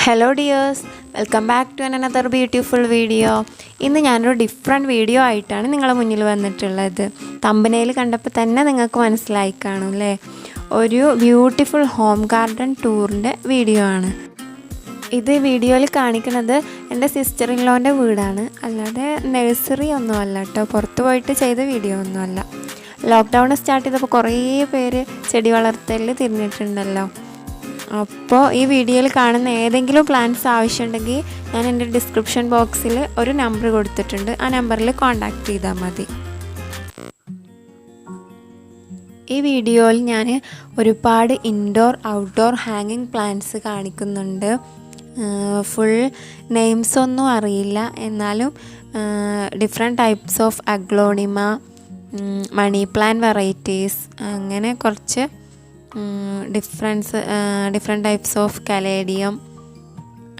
Hello dears, welcome back to another beautiful video. ഇന്ന് ഞാനൊരു different video ആയിട്ടാണ് നിങ്ങളുടെ മുന്നിൽ വന്നിട്ടുള്ളത്. തമ്പനയിൽ കണ്ടപ്പോൾ തന്നെ നിങ്ങൾക്ക് മനസ്സിലായി കാണും അല്ലേ? ഒരു ബ്യൂട്ടിഫുൾ ഹോം ഗാർഡൻ ടൂറിൻ്റെ വീഡിയോ ആണ്. ഇത് വീഡിയോയിൽ കാണിക്കുന്നത് എൻ്റെ സിസ്റ്റർ ഇൻ ലോൻ്റെ വീടാണ്, അല്ലാതെ നഴ്സറി ഒന്നുമല്ല കേട്ടോ. പുറത്ത് പോയിട്ട് ചെയ്ത വീഡിയോ ഒന്നുമല്ല. ലോക്ക്ഡൗൺ സ്റ്റാർട്ട് ചെയ്തപ്പോൾ കുറേ പേര് ചെടി വളർത്തലിൽ തിരിഞ്ഞിട്ടുണ്ടല്ലോ. അപ്പോൾ ഈ വീഡിയോയിൽ കാണുന്ന ഏതെങ്കിലും പ്ലാന്റ്സ് ആവശ്യമുണ്ടെങ്കിൽ ഞാൻ എൻ്റെ ഡിസ്ക്രിപ്ഷൻ ബോക്സിൽ ഒരു നമ്പർ കൊടുത്തിട്ടുണ്ട്. ആ നമ്പറിൽ കോൺടാക്റ്റ് ചെയ്താൽ മതി. ഈ വീഡിയോയിൽ ഞാൻ ഒരുപാട് ഇൻഡോർ ഔട്ട്ഡോർ ഹാങ്ങിങ് പ്ലാന്റ്സ് കാണിക്കുന്നുണ്ട്. ഫുൾ നെയിംസ് ഒന്നും അറിയില്ല, എന്നാലും different types of aglaonema, money plant varieties, അങ്ങനെ കുറച്ച് ഡിഫറെൻറ്റ് ടൈപ്സ് ഓഫ് കലേഡിയം,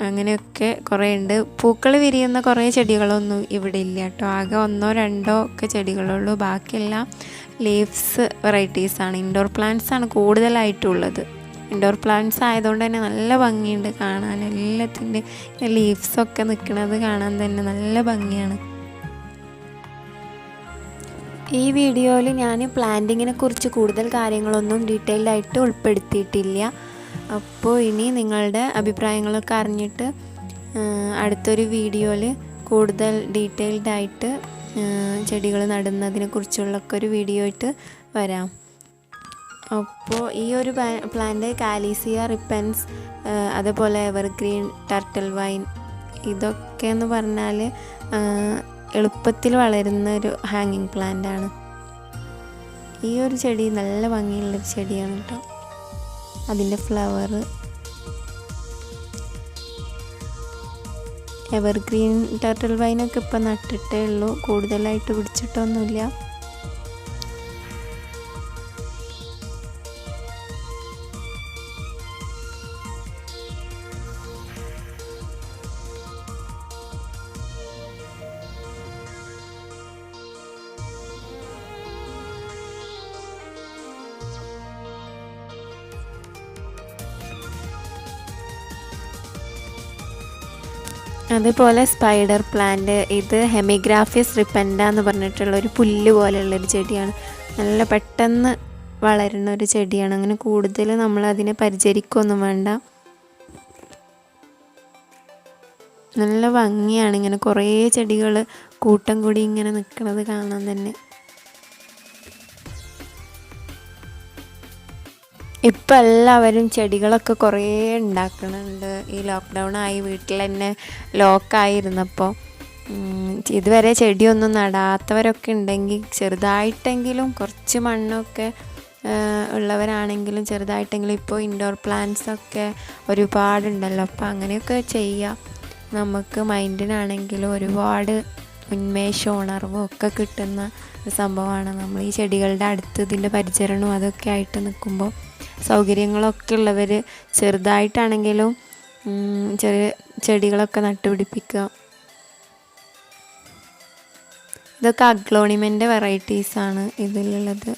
അങ്ങനെയൊക്കെ കുറേ ഉണ്ട്. പൂക്കൾ വിരിയുന്ന കുറേ ചെടികളൊന്നും ഇവിടെ ഇല്ല കേട്ടോ. ആകെ 1-2 ഒക്കെ ചെടികളുള്ളൂ. ബാക്കിയെല്ലാം ലീവ്സ് വെറൈറ്റീസാണ്. ഇൻഡോർ പ്ലാന്റ്സ് ആണ് കൂടുതലായിട്ടുള്ളത്. ഇൻഡോർ പ്ലാന്റ്സ് ആയതുകൊണ്ട് തന്നെ നല്ല ഭംഗിയുണ്ട് കാണാൻ. എല്ലാത്തിൻ്റെ ലീവ്സൊക്കെ നിൽക്കുന്നത് കാണാൻ തന്നെ നല്ല ഭംഗിയാണ്. ഈ വീഡിയോയിൽ ഞാൻ പ്ലാന്റിങ്ങിനെ കുറിച്ച് കൂടുതൽ കാര്യങ്ങളൊന്നും ഡീറ്റെയിൽഡ് ആയിട്ട് ഉൾപ്പെടുത്തിയിട്ടില്ല. അപ്പോൾ ഇനി നിങ്ങളുടെ അഭിപ്രായങ്ങളൊക്കെ അറിഞ്ഞിട്ട് അടുത്തൊരു വീഡിയോയിൽ കൂടുതൽ ഡീറ്റെയിൽഡ് ആയിട്ട് ചെടികൾ നടുന്നതിനെ കുറിച്ചുള്ളൊക്കെ ഒരു വീഡിയോ ആയിട്ട് വരാം. അപ്പോൾ ഈ ഒരു പ്ലാന്റ് കാലീസിയ റിപ്പൻസ്, അതേപോലെ എവർഗ്രീൻ, ടർട്ടിൽ വൈൻ, ഇതൊക്കെ എന്ന് പറഞ്ഞാൽ എളുപ്പത്തിൽ വളരുന്ന ഒരു ഹാങ്ങിങ് പ്ലാന്റ് ആണ്. ഈ ഒരു ചെടി നല്ല ഭംഗിയുള്ളൊരു ചെടിയാണ് കേട്ടോ. അതിൻ്റെ ഫ്ലവർ എവർഗ്രീൻ, ടർട്ടിൽ വൈനൊക്കെ ഇപ്പം നട്ടിട്ടേ ഉള്ളൂ, കൂടുതലായിട്ട് പിടിച്ചിട്ടൊന്നുമില്ല. അതേപോലെ സ്പൈഡർ പ്ലാന്റ്, ഇത് ഹെമിഗ്രാഫിസ് റിപ്പൻഡ എന്ന് പറഞ്ഞിട്ടുള്ള ഒരു പുല്ല് പോലെയുള്ളൊരു ചെടിയാണ്. നല്ല പെട്ടെന്ന് വളരുന്ന ഒരു ചെടിയാണ്. അങ്ങനെ കൂടുതൽ നമ്മളതിനെ പരിചരിക്കൊന്നും വേണ്ട. നല്ല ഭംഗിയാണ് ഇങ്ങനെ കുറേ ചെടികൾ കൂട്ടം കൂടി ഇങ്ങനെ നിൽക്കുന്നത് കാണാൻ തന്നെ. ഇപ്പം എല്ലാവരും ചെടികളൊക്കെ കുറേ ഉണ്ടാക്കുന്നുണ്ട്. ഈ ലോക്ക്ഡൗൺ ആയി വീട്ടിൽ തന്നെ ലോക്കായിരുന്നപ്പോൾ ഇതുവരെ ചെടിയൊന്നും നടാത്തവരൊക്കെ ഉണ്ടെങ്കിൽ ചെറുതായിട്ടെങ്കിലും കുറച്ച് മണ്ണൊക്കെ ഉള്ളവരാണെങ്കിലും ചെറുതായിട്ടെങ്കിലും ഇപ്പോൾ ഇൻഡോർ പ്ലാന്റ്സൊക്കെ ഒരുപാടുണ്ടല്ലോ. അപ്പോൾ അങ്ങനെയൊക്കെ ചെയ്യാം. നമുക്ക് മൈൻഡിനാണെങ്കിലും ഒരുപാട് ഉന്മേഷവും ഉണർവും ഒക്കെ കിട്ടുന്ന ഒരു സംഭവമാണ്. നമ്മൾ ഈ ചെടികളുടെ അടുത്ത് ഇതിൻ്റെ പരിചരണവും അതൊക്കെ ആയിട്ട് നിൽക്കുമ്പോൾ സൗകര്യങ്ങളൊക്കെ ഉള്ളവർ ചെറുതായിട്ടാണെങ്കിലും ചെറിയ ചെടികളൊക്കെ നട്ടുപിടിപ്പിക്കുക. ഇതൊക്കെ അഗ്ലോണിമൻ്റെ വെറൈറ്റീസാണ് ഇതിലുള്ളത്.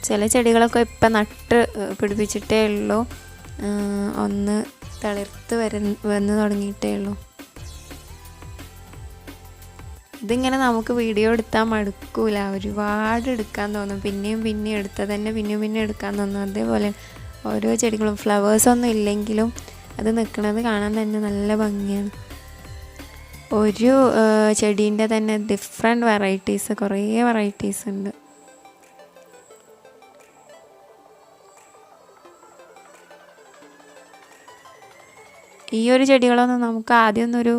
ചില ചെടികളൊക്കെ ഇപ്പം നട്ട് പിടിപ്പിച്ചിട്ടേ ഉള്ളൂ, ഒന്ന് തളിർത്ത് വന്ന് തുടങ്ങിയിട്ടേ ഉള്ളൂ. ഇതിങ്ങനെ നമുക്ക് വീഡിയോ എടുത്താൽ മടുക്കൂല, ഒരുപാട് എടുക്കാൻ തോന്നും. പിന്നെയും എടുത്താൽ തന്നെ പിന്നെയും എടുക്കാൻ തോന്നും. അതേപോലെ ഓരോ ചെടികളും ഫ്ലവേഴ്സൊന്നും ഇല്ലെങ്കിലും അത് നിൽക്കുന്നത് കാണാൻ തന്നെ നല്ല ഭംഗിയാണ്. ഒരു ചെടീൻ്റെ തന്നെ ഡിഫറെൻറ്റ് വെറൈറ്റീസ്, കുറേ വെറൈറ്റീസ് ഉണ്ട്. ഈ ഒരു ചെടികളൊന്നും നമുക്ക് ആദ്യമൊന്നും ഒരു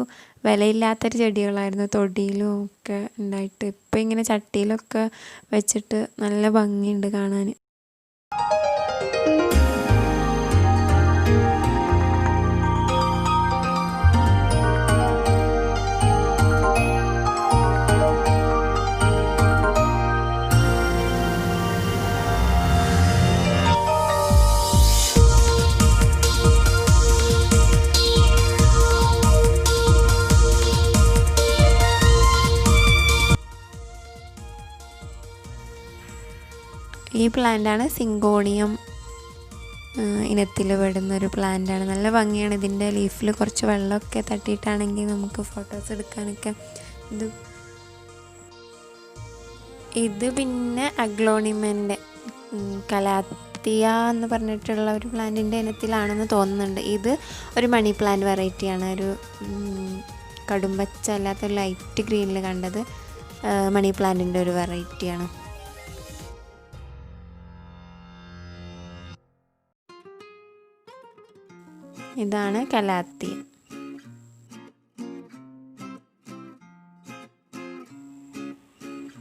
വിലയില്ലാത്തൊരു ചെടികളായിരുന്നു, തൊടിയിലും ഒക്കെ ഉണ്ടായിട്ട്. ഇപ്പം ഇങ്ങനെ ചട്ടിയിലൊക്കെ വെച്ചിട്ട് നല്ല ഭംഗിയുണ്ട് കാണാൻ. പ്ലാന്റാണ്. സിങ്കോണിയം ഇനത്തിൽ പെടുന്നൊരു പ്ലാന്റാണ്. നല്ല ഭംഗിയാണ്. ഇതിൻ്റെ ലീഫിൽ കുറച്ച് വെള്ളമൊക്കെ തട്ടിയിട്ടാണെങ്കിൽ നമുക്ക് ഫോട്ടോസ് എടുക്കാനൊക്കെ. ഇത് പിന്നെ അഗ്ലോണിമൻ്റെ കലാത്തിയ എന്ന് പറഞ്ഞിട്ടുള്ള ഒരു പ്ലാന്റിൻ്റെ ഇനത്തിലാണെന്ന് തോന്നുന്നുണ്ട്. ഇത് ഒരു മണി പ്ലാന്റ് വെറൈറ്റിയാണ്. ഒരു കടുംപച്ച അല്ലാത്തൊരു ലൈറ്റ് ഗ്രീനിൽ കണ്ടത് മണി പ്ലാന്റിൻ്റെ ഒരു വെറൈറ്റിയാണ്. ഇതാണ് കലാത്തിയ.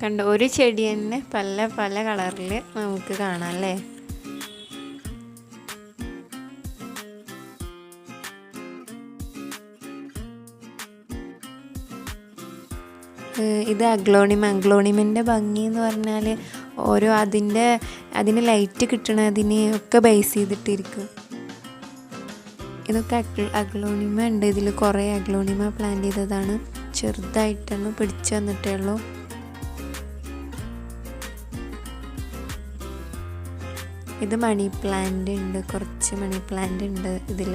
കണ്ട ഒരു ചെടി തന്നെ പല പല കളറിൽ നമുക്ക് കാണാം അല്ലേ. ഇത് അഗ്ലോണിമൻ്റെ ഭംഗി എന്ന് പറഞ്ഞാൽ ഓരോ അതിന് ലൈറ്റ് കിട്ടണതിനെ ഒക്കെ ബേസ് ചെയ്തിട്ടിരിക്കും. ഇതൊക്കെ അഗ്ലോണിമ ഉണ്ട്. ഇതിൽ കുറേ അഗ്ലോണിമ പ്ലാന്റ് ചെയ്തതാണ്. ചെറുതായിട്ടാണ് പിടിച്ചു വന്നിട്ടേ ഉള്ളൂ. ഇത് മണി പ്ലാന്റ് ഉണ്ട്. കുറച്ച് മണി പ്ലാന്റ് ഉണ്ട് ഇതിൽ.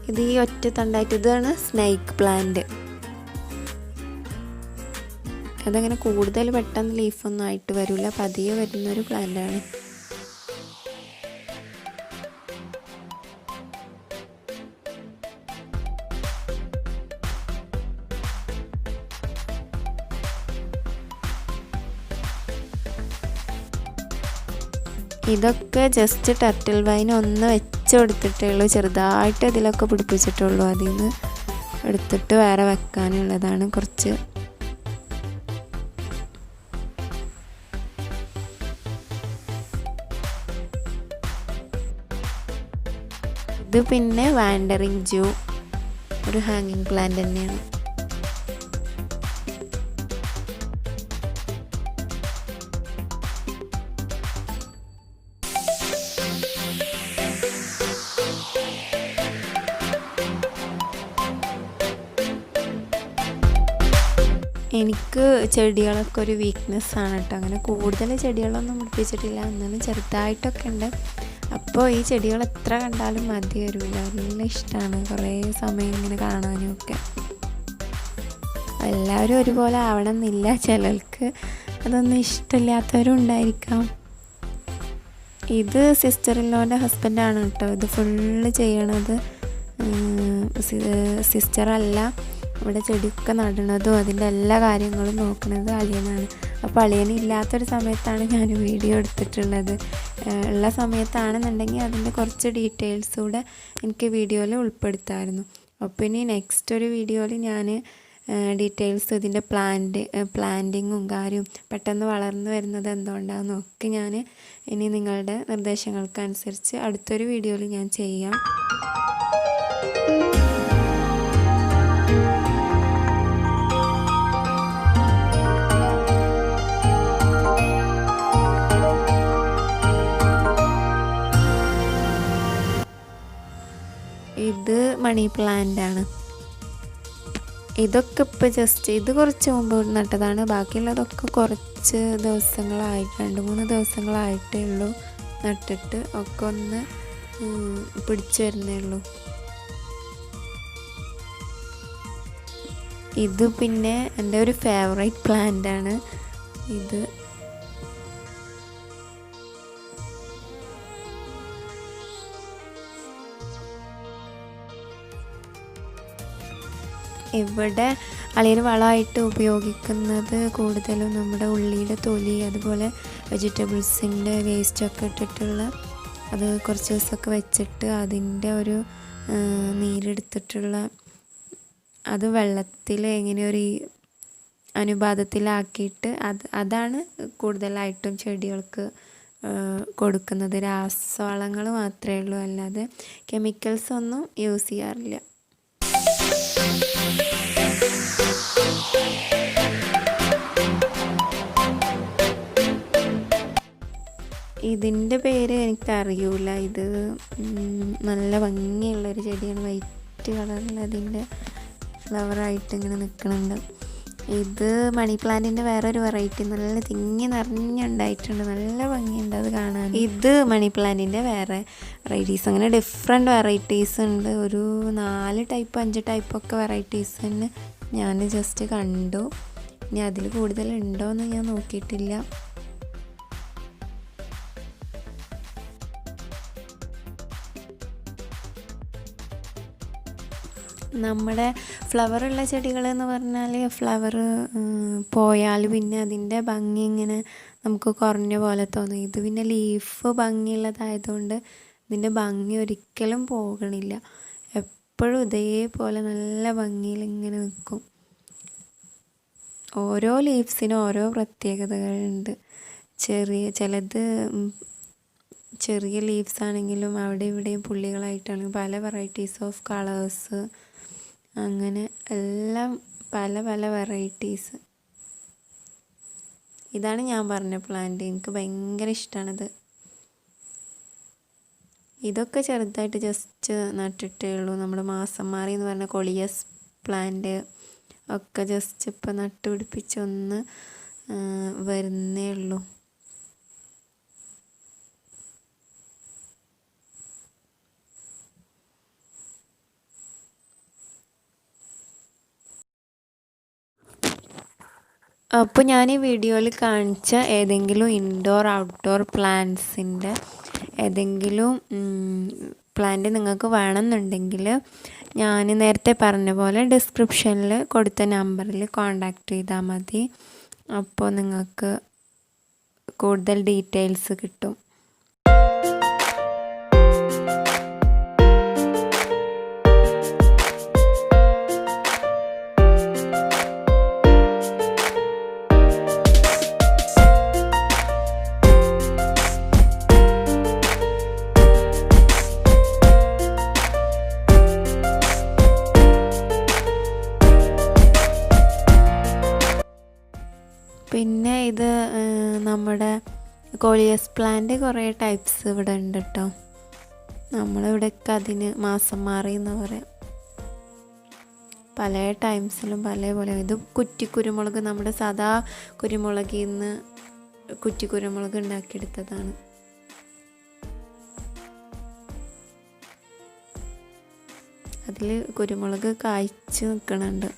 ഇത് ഈ ഒറ്റ തണ്ടായിട്ട് ഇതാണ് സ്നേക്ക് പ്ലാന്റ്. അതങ്ങനെ കൂടുതൽ പെട്ടെന്ന് ലീഫൊന്നും ആയിട്ട് വരില്ല, പതിയെ വരുന്നൊരു പ്ലാന്റാണ്. ഇതൊക്കെ ജസ്റ്റ് ടർട്ടിൽ വൈൻ ഒന്ന് വെച്ച് കൊടുത്തിട്ടേ ഉള്ളൂ. ചെറുതായിട്ട് ഇതിലൊക്കെ പിടിപ്പിച്ചിട്ടുള്ളൂ. അതിൽ നിന്ന് എടുത്തിട്ട് വേറെ വെക്കാനുള്ളതാണ് കുറച്ച്. ഇത് പിന്നെ വാൻഡറിങ് ജൂ, ഒരു ഹാങ്ങിങ് പ്ലാന്റ് തന്നെയാണ്. എനിക്ക് ചെടികളൊക്കെ ഒരു വീക്ക്നെസ്സാണ് കേട്ടോ. അങ്ങനെ കൂടുതൽ ചെടികളൊന്നും പിടിപ്പിച്ചിട്ടില്ല, എന്നാലും ചെറുതായിട്ടൊക്കെ ഉണ്ട്. അപ്പോൾ ഈ ചെടികൾ എത്ര കണ്ടാലും മതി വരില്ല. നല്ല ഇഷ്ടമാണ് കുറേ സമയം ഇങ്ങനെ കാണാനും ഒക്കെ. എല്ലാവരും ഒരുപോലെ ആവണം എന്നില്ല, ചിലർക്ക് അതൊന്നും ഇഷ്ടമില്ലാത്തവരും ഉണ്ടായിരിക്കാം. ഇത് സിസ്റ്റർ-ഇൻ-ലോൻ്റെ ഹസ്ബൻഡാണ് കേട്ടോ ഇത് ഫുള്ള് ചെയ്യണത്. സിസ്റ്ററല്ല, ഇവിടെ ചെടിയൊക്കെ നടണതും അതിൻ്റെ എല്ലാ കാര്യങ്ങളും നോക്കുന്നത് അളിയനാണ്. അപ്പോൾ അളിയനില്ലാത്തൊരു സമയത്താണ് ഞാൻ വീഡിയോ എടുത്തിട്ടുള്ളത്. ഉള്ള സമയത്താണെന്നുണ്ടെങ്കിൽ അതിൻ്റെ കുറച്ച് ഡീറ്റെയിൽസ് കൂടെ എനിക്ക് വീഡിയോയിൽ ഉൾപ്പെടുത്താമായിരുന്നു. അപ്പോൾ ഇനി നെക്സ്റ്റ് ഒരു വീഡിയോയിൽ ഞാൻ ഡീറ്റെയിൽസ് ഇതിൻ്റെ പ്ലാന്റിങ്ങും കാര്യവും പെട്ടെന്ന് വളർന്നു വരുന്നത് എന്തുകൊണ്ടാണെന്നും ഒക്കെ ഞാൻ ഇനി നിങ്ങളുടെ നിർദ്ദേശങ്ങൾക്കനുസരിച്ച് അടുത്തൊരു വീഡിയോയിൽ ഞാൻ ചെയ്യാം. ഇത് മണി പ്ലാന്റ് ആണ്. ഇതൊക്കെ ഇപ്പോൾ ജസ്റ്റ് ഇത് കുറച്ച് മുമ്പ് നട്ടതാണ്. ബാക്കിയുള്ളതൊക്കെ കുറച്ച് ദിവസങ്ങളായിട്ട് 2-3 ദിവസങ്ങളായിട്ടേ ഉള്ളൂ നട്ടിട്ട്. ഒക്കെ ഒന്ന് പിടിച്ചു വരുന്നേ ഉള്ളൂ. ഇത് പിന്നെ എൻ്റെ ഒരു ഫേവറേറ്റ് പ്ലാന്റ് ആണ്. ഇത് ഇവിടെ അളിയന് വളമായിട്ട് ഉപയോഗിക്കുന്നത് കൂടുതലും നമ്മുടെ ഉള്ളിയുടെ തൊലി, അതുപോലെ വെജിറ്റബിൾസിൻ്റെ വേസ്റ്റൊക്കെ ഇട്ടിട്ടുള്ള അത് കുറച്ച് ദിവസമൊക്കെ വെച്ചിട്ട് അതിൻ്റെ ഒരു നീരെടുത്തിട്ടുള്ള അത് വെള്ളത്തിൽ എങ്ങനെ ഒരു അനുപാതത്തിലാക്കിയിട്ട് അതാണ് കൂടുതലായിട്ടും ചെടികൾക്ക് കൊടുക്കുന്നത്. രാസവളങ്ങൾ മാത്രമേ ഉള്ളൂ, അല്ലാതെ കെമിക്കൽസ് ഒന്നും യൂസ് ചെയ്യാറില്ല. ഇതിൻ്റെ പേര് എനിക്കറിയൂല. ഇത് നല്ല ഭംഗിയുള്ളൊരു ചെടിയാണ്, വൈറ്റ് വൈറ്റ് കളറിൽ അതിൻ്റെ ഫ്ലവറായിട്ട് ഇങ്ങനെ നിൽക്കുന്നുണ്ട്. ഇത് മണി പ്ലാന്റിൻ്റെ വേറൊരു വെറൈറ്റി, നല്ല തിങ്ങി നിറഞ്ഞുണ്ടായിട്ടുണ്ട്, നല്ല ഭംഗിയുണ്ട് അത് കാണാൻ. ഇത് മണി പ്ലാന്റിൻ്റെ വേറെ വെറൈറ്റീസ്, അങ്ങനെ ഡിഫറെൻറ്റ് വെറൈറ്റീസ് ഉണ്ട്. ഒരു 4 ടൈപ്പ് 5 ടൈപ്പൊക്കെ വെറൈറ്റീസ് തന്നെ ഞാൻ ജസ്റ്റ് കണ്ടു. ഇനി അതിൽ കൂടുതൽ ഉണ്ടോയെന്ന് ഞാൻ നോക്കിയിട്ടില്ല. നമ്മുടെ ഫ്ലവറുള്ള ചെടികൾ എന്ന് പറഞ്ഞാൽ ഫ്ലവർ പോയാൽ പിന്നെ അതിൻ്റെ ഭംഗി ഇങ്ങനെ നമുക്ക് കുറഞ്ഞ പോലെ തോന്നും. ഇത് പിന്നെ ലീഫ് ഭംഗിയുള്ളതായതുകൊണ്ട് ഇതിൻ്റെ ഭംഗി ഒരിക്കലും പോകണില്ല, എപ്പോഴും ഇതേപോലെ നല്ല ഭംഗിയിൽ ഇങ്ങനെ നിൽക്കും. ഓരോ ലീവ്സിനും ഓരോ പ്രത്യേകതകളുണ്ട്. ചിലത് ചെറിയ ലീവ്സ് ആണെങ്കിലും അവിടെ ഇവിടെയും പുള്ളികളായിട്ടാണ് പല വെറൈറ്റീസ് ഓഫ് കളേഴ്സ്, അങ്ങനെ എല്ലാം പല പല വെറൈറ്റീസ്. ഇതാണ് ഞാൻ പറഞ്ഞ പ്ലാന്റ്, എനിക്ക് ഭയങ്കര ഇഷ്ടമാണിത്. ഇതൊക്കെ ചെറുതായിട്ട് ജസ്റ്റ് നട്ടിട്ടേ ഉള്ളൂ. നമ്മുടെ മാസം മാറി എന്ന് പറഞ്ഞ കൊളിയസ് പ്ലാന്റ് ഒക്കെ ജസ്റ്റ് ഇപ്പം നട്ടുപിടിപ്പിച്ചൊന്ന് വരുന്നേ ഉള്ളൂ. അപ്പോൾ ഞാൻ ഈ വീഡിയോയിൽ കാണിച്ച ഏതെങ്കിലും ഇൻഡോർ ഔട്ട്ഡോർ പ്ലാന്റ്സിൻ്റെ ഏതെങ്കിലും പ്ലാന്റ് നിങ്ങൾക്ക് വേണമെന്നുണ്ടെങ്കിൽ ഞാൻ നേരത്തെ പറഞ്ഞ പോലെ ഡിസ്ക്രിപ്ഷനിൽ കൊടുത്ത നമ്പറിൽ കോൺടാക്റ്റ് ചെയ്താൽ മതി. അപ്പോൾ നിങ്ങൾക്ക് കൂടുതൽ ഡീറ്റെയിൽസ് കിട്ടും. പിന്നെ ഇത് നമ്മുടെ കോളിയസ് പ്ലാന്റ് കുറേ ടൈപ്സ് ഇവിടെ ഉണ്ട് കേട്ടോ. നമ്മളിവിടെയൊക്കെ അതിന് മാസം മാറി എന്ന് പറയാം. പല ടൈംസിലും പല പോലെ. ഇത് കുറ്റിക്കുരുമുളക്, നമ്മുടെ സാധാ കുരുമുളകിൽ നിന്ന് കുറ്റിക്കുരുമുളക് ഉണ്ടാക്കിയെടുത്തതാണ്. അതിൽ കുരുമുളക് കായ്ച്ച് നിൽക്കണുണ്ട്.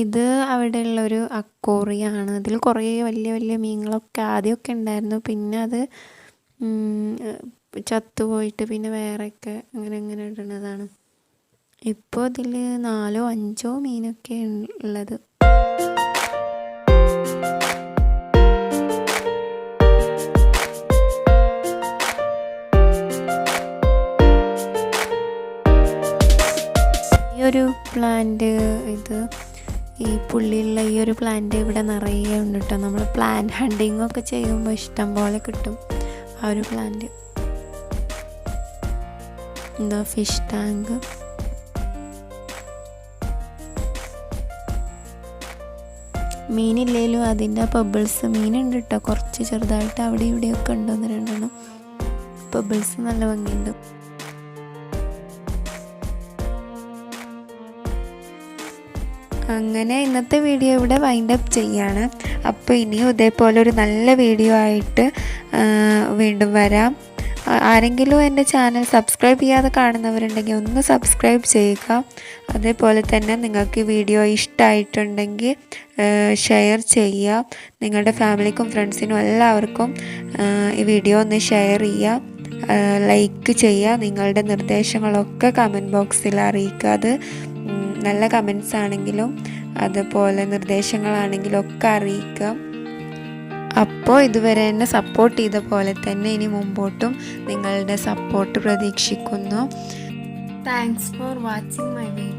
ഇത് അവിടെയുള്ളൊരു അക്വേറിയമാണ്. അതിൽ കുറേ വലിയ വലിയ മീനുകളൊക്കെ ആദ്യമൊക്കെ ഉണ്ടായിരുന്നു. പിന്നെ അത് ചത്തുപോയിട്ട് പിന്നെ വേറെയൊക്കെ അങ്ങനെ ഇടുന്നതാണ്. ഇപ്പോൾ ഇതിൽ 4 5 മീനൊക്കെ ഉള്ളത്. ഒരു പ്ലാന്റ്, ഇത് ഈ പുള്ളിയുള്ള ഈ ഒരു പ്ലാന്റ് ഇവിടെ നിറയെ ഉണ്ട് കേട്ടോ. നമ്മൾ പ്ലാന്റ് ഹണ്ടിങ് ഒക്കെ ചെയ്യുമ്പോൾ ഇഷ്ടം പോലെ കിട്ടും ആ ഒരു പ്ലാന്റ്. എന്താ ഫിഷ് ടാങ്ക്. മീനില്ലേലും അതിൻ്റെ ബബിൾസ്, മീനുണ്ട് കേട്ടോ കുറച്ച് ചെറുതായിട്ട് അവിടെ ഇവിടെയൊക്കെ ഉണ്ട്, 1-2 ബബിൾസ് നല്ല ഭംഗിയുണ്ട്. അങ്ങനെ ഇന്നത്തെ വീഡിയോ ഇവിടെ വൈൻഡ് അപ്പ് ചെയ്യാണ്. അപ്പോൾ ഇനിയും ഇതേപോലെ ഒരു നല്ല വീഡിയോ ആയിട്ട് വീണ്ടും വരാം. ആരെങ്കിലും എൻ്റെ ചാനൽ സബ്സ്ക്രൈബ് ചെയ്യാതെ കാണുന്നവരുണ്ടെങ്കിൽ ഒന്ന് സബ്സ്ക്രൈബ് ചെയ്യുക. അതേപോലെ തന്നെ നിങ്ങൾക്ക് ഈ വീഡിയോ ഇഷ്ടമായിട്ടുണ്ടെങ്കിൽ ഷെയർ ചെയ്യുക. നിങ്ങളുടെ ഫാമിലിക്കും ഫ്രണ്ട്സിനും എല്ലാവർക്കും ഈ വീഡിയോ ഒന്ന് ഷെയർ ചെയ്യുക, ലൈക്ക് ചെയ്യുക. നിങ്ങളുടെ നിർദ്ദേശങ്ങളൊക്കെ കമൻറ്റ് ബോക്സിൽ അറിയിക്കുക. അത് നല്ല കമൻറ്റ്സ് ആണെങ്കിലും അതുപോലെ നിർദ്ദേശങ്ങളാണെങ്കിലും ഒക്കെ അറിയിക്കുക. അപ്പോൾ ഇതുവരെ എന്നെ സപ്പോർട്ട് ചെയ്ത പോലെ തന്നെ ഇനി മുമ്പോട്ടും നിങ്ങളുടെ സപ്പോർട്ട് പ്രതീക്ഷിക്കുന്നു. Thanks for watching my video.